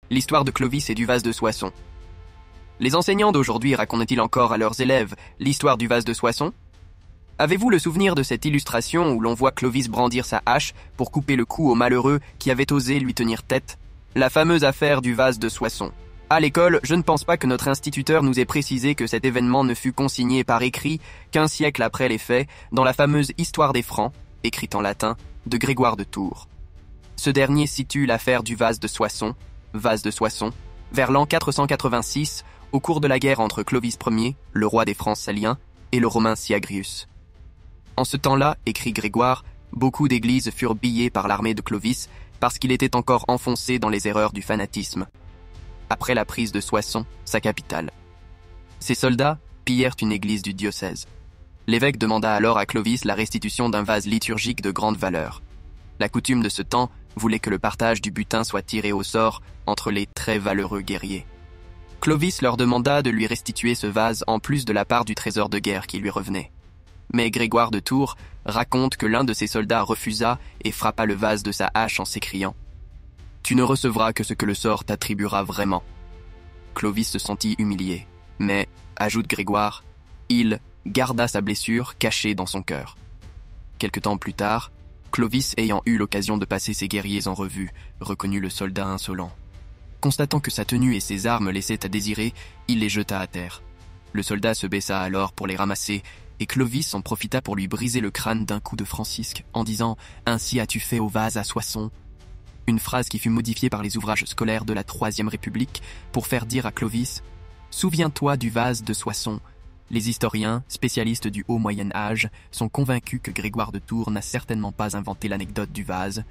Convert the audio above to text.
L'histoire de Clovis et du vase de Soissons. Les enseignants d'aujourd'hui racontent-ils encore à leurs élèves l'histoire du vase de Soissons? Avez-vous le souvenir de cette illustration où l'on voit Clovis brandir sa hache pour couper le cou au malheureux qui avait osé lui tenir tête? La fameuse affaire du vase de Soissons. À l'école, je ne pense pas que notre instituteur nous ait précisé que cet événement ne fut consigné par écrit qu'un siècle après les faits dans la fameuse Histoire des Francs, écrite en latin, de Grégoire de Tours. Ce dernier situe l'affaire du vase de Soissons, vers l'an 486, au cours de la guerre entre Clovis Ier, le roi des Francs saliens, et le romain Syagrius. En ce temps-là, écrit Grégoire, beaucoup d'églises furent pillées par l'armée de Clovis parce qu'il était encore enfoncé dans les erreurs du fanatisme. Après la prise de Soissons, sa capitale. Ces soldats pillèrent une église du diocèse. L'évêque demanda alors à Clovis la restitution d'un vase liturgique de grande valeur. La coutume de ce temps voulait que le partage du butin soit tiré au sort entre les très valeureux guerriers. Clovis leur demanda de lui restituer ce vase en plus de la part du trésor de guerre qui lui revenait. Mais Grégoire de Tours raconte que l'un de ses soldats refusa et frappa le vase de sa hache en s'écriant « Tu ne recevras que ce que le sort t'attribuera vraiment ». Clovis se sentit humilié, mais, ajoute Grégoire, il garda sa blessure cachée dans son cœur. Quelque temps plus tard, Clovis, ayant eu l'occasion de passer ses guerriers en revue, reconnut le soldat insolent. Constatant que sa tenue et ses armes laissaient à désirer, il les jeta à terre. Le soldat se baissa alors pour les ramasser, et Clovis en profita pour lui briser le crâne d'un coup de francisque, en disant « Ainsi as-tu fait au vase à Soissons ». Une phrase qui fut modifiée par les ouvrages scolaires de la Troisième République pour faire dire à Clovis « Souviens-toi du vase de Soissons ». Les historiens, spécialistes du haut Moyen Âge, sont convaincus que Grégoire de Tours n'a certainement pas inventé l'anecdote du vase,